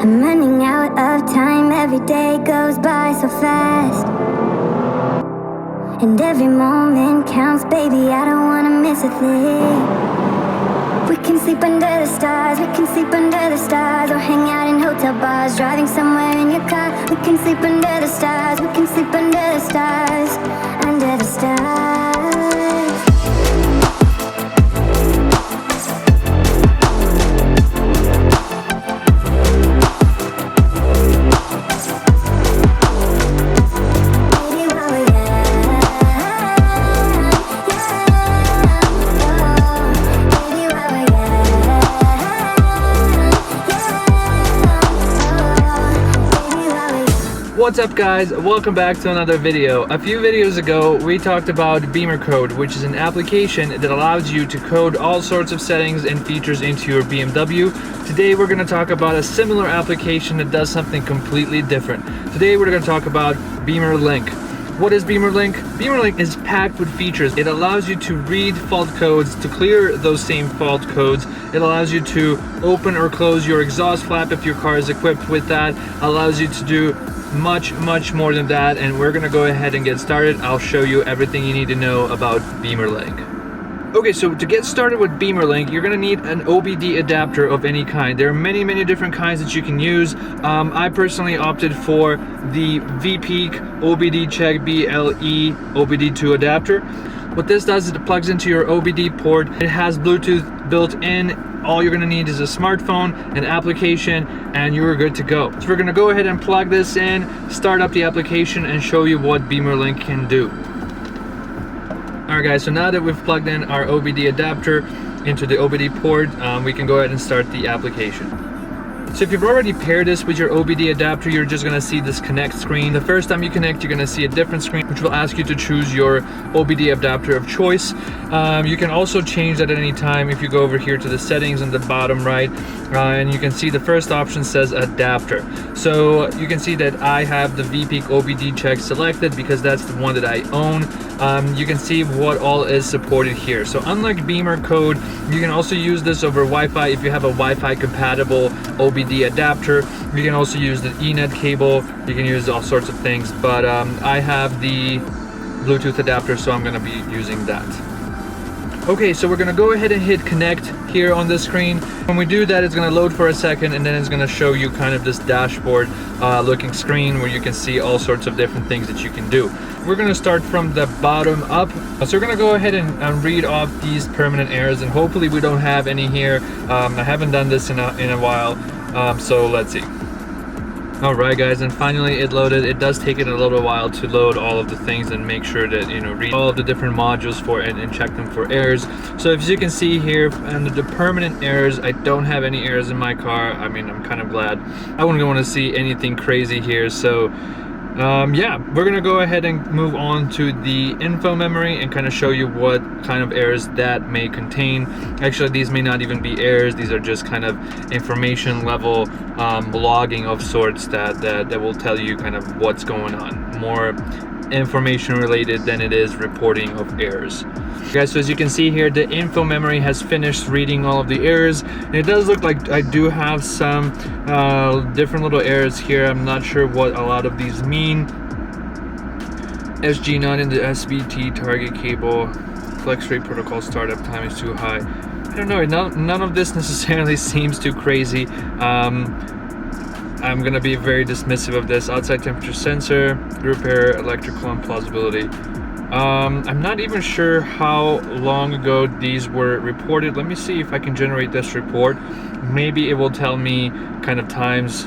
I'm running out of time, every day goes by so fast. And every moment counts, baby, I don't wanna miss a thing. We can sleep under the stars, we can sleep under the stars, or hang out in hotel bars, driving somewhere in your car. We can sleep under the stars, we can sleep under the stars, under the stars. What's up guys, welcome back to another video. A few videos ago we talked about Beamer Code, which is an application that allows you to code all sorts of settings and features into your BMW. Today we're going to talk about a similar application that does something completely different. Today we're going to talk about Beamer Link. What is Beamer Link? Beamer Link is packed with features. It allows you to read fault codes, to clear those same fault codes. It allows you to open or close your exhaust flap if your car is equipped with that. Allows you to do much more than that, and we're gonna go ahead and get started. I'll show you everything you need to know about Beamer Link. Okay, so to get started with Beamer Link, you're gonna need an OBD adapter of any kind. There are many different kinds that you can use. I personally opted for the VPeak OBD Check BLE OBD2 adapter. What this does is it plugs into your OBD port. It has Bluetooth built in. All you're gonna need is a smartphone, an application, and you're good to go. So we're gonna go ahead and plug this in, start up the application, and show you what Beamer Link can do. Alright guys, so now that we've plugged in our OBD adapter into the OBD port, we can go ahead and start the application. So if you've already paired this with your OBD adapter, you're just gonna see this connect screen. The first time you connect, you're gonna see a different screen, which will ask you to choose your OBD adapter of choice. You can also change that at any time if you go over here to the settings in the bottom right, and you can see the first option says adapter. So you can see that I have the VPeak OBD Check selected because that's the one that I own. You can see what all is supported here. So unlike Beamer Code, you can also use this over Wi-Fi if you have a Wi-Fi compatible OBD adapter. You can also use the Ethernet cable. You can use all sorts of things, but I have the Bluetooth adapter, so I'm gonna be using that. Okay, so we're gonna go ahead and hit connect here on the screen. When we do that, it's gonna load for a second, and then it's gonna show you kind of this dashboard looking screen where you can see all sorts of different things that you can do. We're gonna start from the bottom up. So we're gonna go ahead and read off these permanent errors, and hopefully we don't have any here. I haven't done this in a while, so let's see. Alright guys, and finally it loaded. It does take it a little while to load all of the things and make sure that, you know, read all of the different modules for it and check them for errors. So as you can see here, under the permanent errors, I don't have any errors in my car. I mean, I'm kind of glad. I wouldn't want to see anything crazy here, so yeah, we're gonna go ahead and move on to the info memory and kind of show you what kind of errors that may contain. Actually, these may not even be errors. These are just kind of information level logging of sorts that will tell you kind of what's going on. More information related than it is reporting of errors. Guys, so as you can see here, the info memory has finished reading all of the errors, and it does look like I do have some different little errors here. I'm not sure what a lot of these mean. SG not in the SBT target cable, flex rate protocol startup time is too high. I don't know, none of this necessarily seems too crazy. I'm gonna be very dismissive of this. Outside temperature sensor, group error, electrical implausibility. I'm not even sure how long ago these were reported. Let me see if I can generate this report. Maybe it will tell me kind of times.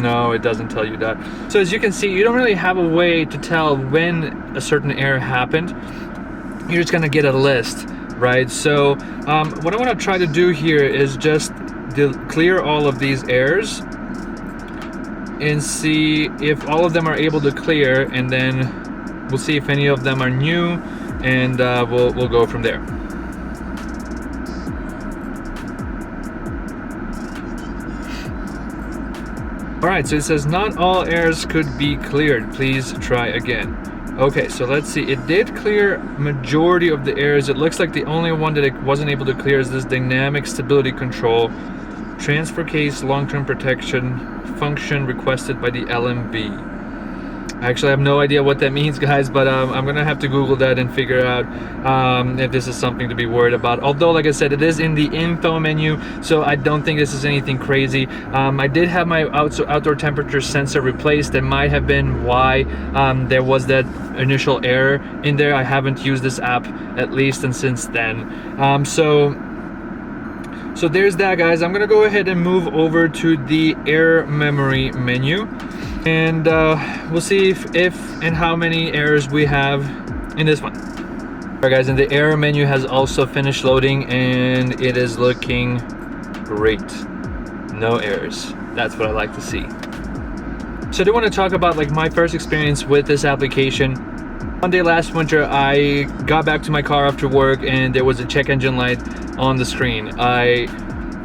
No, it doesn't tell you that. So as you can see, you don't really have a way to tell when a certain error happened. You're just gonna get a list, right? So what I want to try to do here is just clear all of these errors and see if all of them are able to clear, and then we'll see if any of them are new, and we'll go from there. Alright, so it says not all errors could be cleared. Please try again. Okay, so let's see. It did clear majority of the errors. It looks like the only one that it wasn't able to clear is this dynamic stability control. transfer case long-term protection function requested by the LMB. I actually have no idea what that means, guys, but I'm gonna have to Google that and figure out if this is something to be worried about. Although, like I said, it is in the info menu, so I don't think this is anything crazy. I did have my outdoor temperature sensor replaced. That might have been why there was that initial error in there. I haven't used this app at least and since then. So there's that, guys. I'm gonna go ahead and move over to the air memory menu, and we'll see if and how many errors we have in this one. Alright, guys, and the error menu has also finished loading, and it is looking great. No errors. That's what I like to see. So I do want to talk about like my first experience with this application. One day last winter, I got back to my car after work and there was a check engine light on the screen. I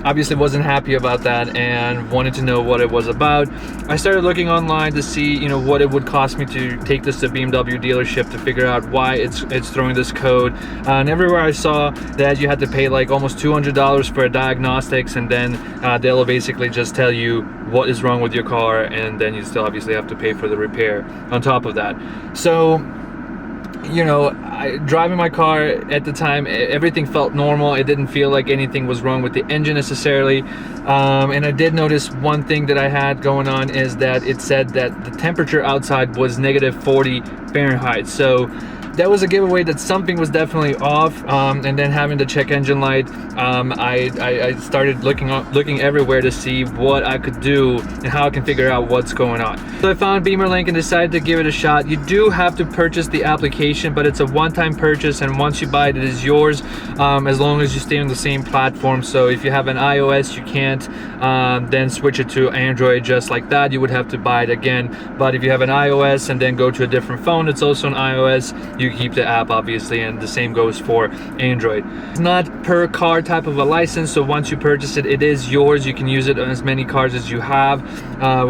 obviously wasn't happy about that and wanted to know what it was about. I started looking online to see, you know, what it would cost me to take this to BMW dealership to figure out why it's throwing this code. And everywhere I saw that you had to pay like almost $200 for a diagnostics, and then they'll basically just tell you what is wrong with your car, and then you still obviously have to pay for the repair on top of that. So, you know, driving my car at the time, everything felt normal. It didn't feel like anything was wrong with the engine necessarily. And I did notice one thing that I had going on is that it said that the temperature outside was negative 40 Fahrenheit. So that was a giveaway that something was definitely off. And then having the check engine light, I started looking everywhere to see what I could do and how I can figure out what's going on. So I found BeamerLink and decided to give it a shot. You do have to purchase the application, but it's a one-time purchase, and once you buy it, it is yours, as long as you stay on the same platform. So if you have an iOS, you can't then switch it to Android just like that. You would have to buy it again. But if you have an iOS and then go to a different phone, it's also an iOS, you keep the app obviously, and the same goes for Android. It's not per car type of a license, so once you purchase it, it is yours. You can use it on as many cars as you have,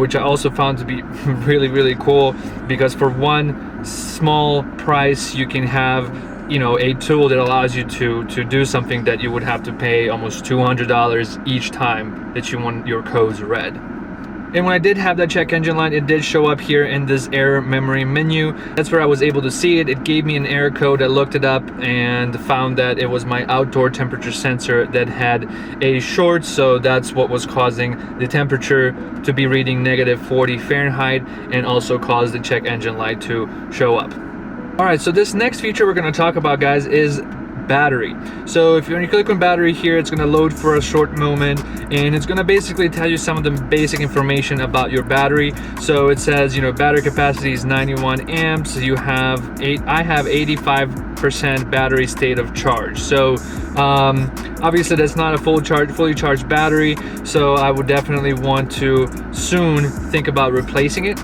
which I also found to be really cool, because for one small price you can have, you know, a tool that allows you to do something that you would have to pay almost $200 each time that you want your codes read. And when I did have that check engine light, it did show up here in this error memory menu. That's where I was able to see it. It gave me an error code. I looked it up and found that it was my outdoor temperature sensor that had a short, so that's what was causing the temperature to be reading negative 40 Fahrenheit and also caused the check engine light to show up. Alright, so this next feature we're going to talk about, guys, is battery. So if you click on battery here, it's going to load for a short moment, and it's going to basically tell you some of the basic information about your battery. So it says, you know, battery capacity is 91 amps. I have 85% battery state of charge. So obviously that's not a fully charged battery, so I would definitely want to soon think about replacing it.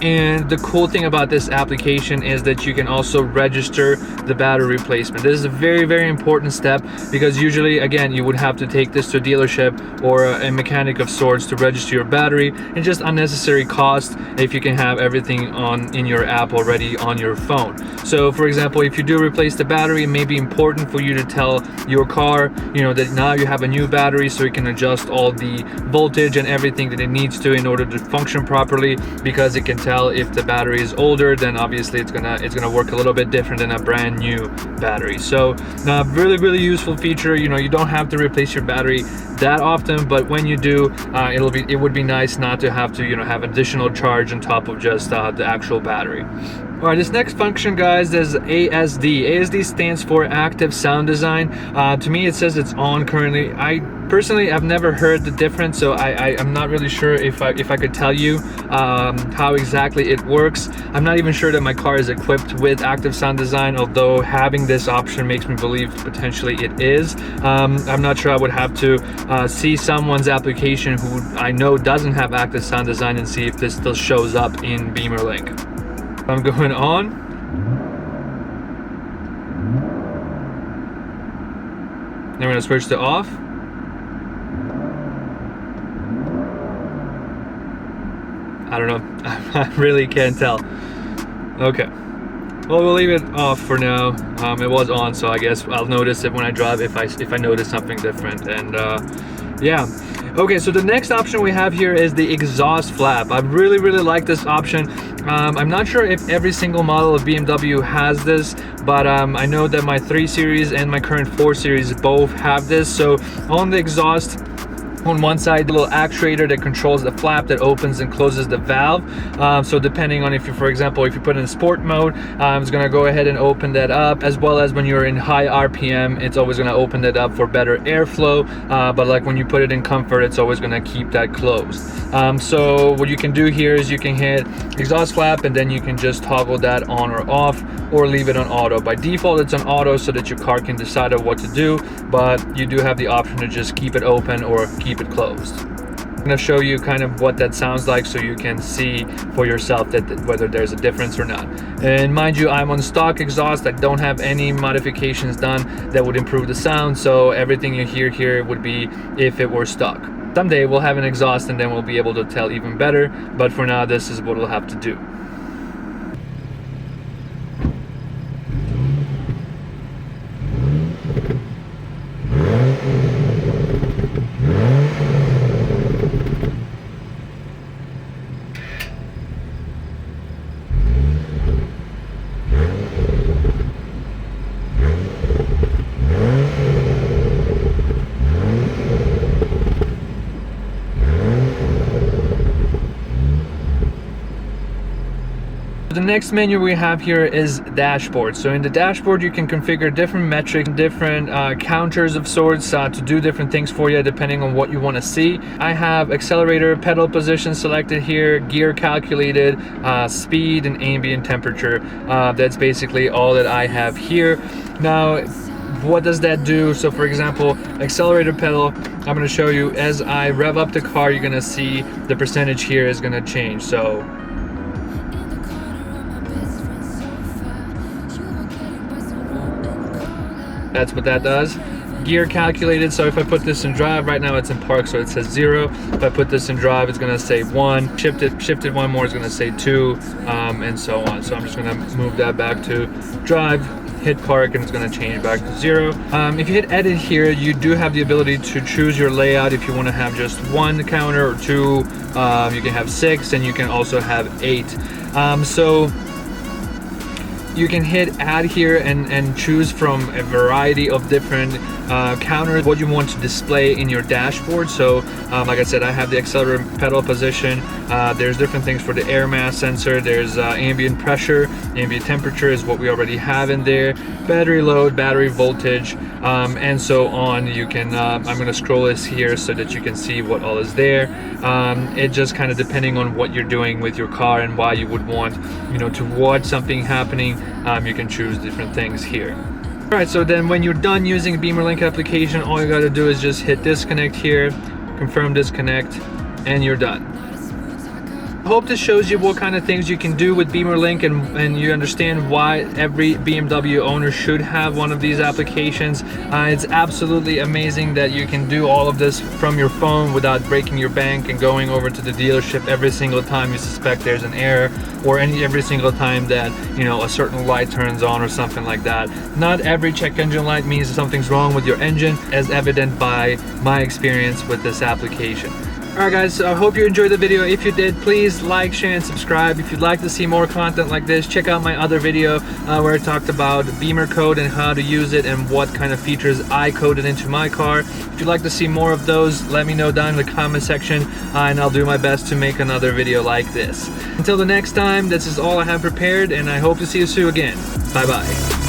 And the cool thing about this application is that you can also register the battery replacement. This is a very important step, because usually, again, you would have to take this to a dealership or a mechanic of sorts to register your battery, and just unnecessary cost if you can have everything in your app already on your phone. So for example, if you do replace the battery, it may be important for you to tell your car, you know, that now you have a new battery, so you can adjust all the voltage and everything that it needs to in order to function properly, because it can tell if the battery is older, then obviously it's gonna work a little bit different than a brand new battery. So really useful feature. You know, you don't have to replace your battery that often, but when you do, it would be nice not to have to, you know, have additional charge on top of just the actual battery. All right, this next function, guys, is ASD. ASD stands for Active Sound Design. To me, it says it's on currently. I personally, I've never heard the difference, so I'm not really sure if I could tell you how exactly it works. I'm not even sure that my car is equipped with Active Sound Design, although having this option makes me believe potentially it is. I'm not sure. I would have to see someone's application who I know doesn't have Active Sound Design and see if this still shows up in BeamerLink. I'm going on. Then we're going to switch to off. I don't know. I really can't tell. Okay. Well, we'll leave it off for now. It was on, so I guess I'll notice it when I drive if I notice something different. And yeah. Okay, so the next option we have here is the exhaust flap. I really like this option. I'm not sure if every single model of BMW has this, but I know that my 3 Series and my current 4 Series both have this. So on the exhaust, on one side, a little actuator that controls the flap that opens and closes the valve. So depending on if you, for example, if you put it in sport mode, it's going to go ahead and open that up, as well as when you're in high RPM, it's always going to open that up for better airflow. But like when you put it in comfort, it's always going to keep that closed. So what you can do here is you can hit exhaust flap, and then you can just toggle that on or off, or leave it on auto. By default, it's on auto so that your car can decide on what to do, but you do have the option to just keep it open or keep it closed. I'm going to show you kind of what that sounds like so you can see for yourself that whether there's a difference or not. And mind you, I'm on stock exhaust. I don't have any modifications done that would improve the sound, so everything you hear here would be if it were stock. Someday we'll have an exhaust and then we'll be able to tell even better, but for now this is what we'll have to do. The next menu we have here is dashboard. So in the dashboard you can configure different metrics, different counters of sorts to do different things for you depending on what you want to see. I have accelerator, pedal position selected here, gear calculated, speed, and ambient temperature. That's basically all that I have here. Now, what does that do? So for example, accelerator pedal, I'm going to show you as I rev up the car, you're going to see the percentage here is going to change. So that's what that does. Gear calculated, so if I put this in drive, right now it's in park, so it says 0. If I put this in drive, it's going to say 1. Shift it one more, it's going to say 2, and so on. So I'm just going to move that back to drive, hit park, and it's going to change back to 0. If you hit edit here, you do have the ability to choose your layout. If you want to have just 1 counter or 2, you can have 6, and you can also have 8. So you can hit add here and choose from a variety of different counters what you want to display in your dashboard. So like I said, I have the accelerator pedal position. There's different things for the air mass sensor. There's ambient pressure, ambient temperature is what we already have in there, battery load, battery voltage, and so on. You can I'm going to scroll this here so that you can see what all is there. It just kind of depending on what you're doing with your car and why you would want, to watch something happening, you can choose different things here. Alright, so then when you're done using BeamerLink application, all you got to do is just hit disconnect here, confirm disconnect, and you're done. I hope this shows you what kind of things you can do with BeamerLink, and you understand why every BMW owner should have one of these applications. It's absolutely amazing that you can do all of this from your phone without breaking your bank and going over to the dealership every single time you suspect there's an error, or every single time that a certain light turns on or something like that. Not every check engine light means something's wrong with your engine, as evident by my experience with this application. Alright guys, so I hope you enjoyed the video. If you did, please like, share, and subscribe. If you'd like to see more content like this, check out my other video where I talked about Beamer code and how to use it and what kind of features I coded into my car. If you'd like to see more of those, let me know down in the comment section and I'll do my best to make another video like this. Until the next time, this is all I have prepared, and I hope to see you soon again. Bye bye.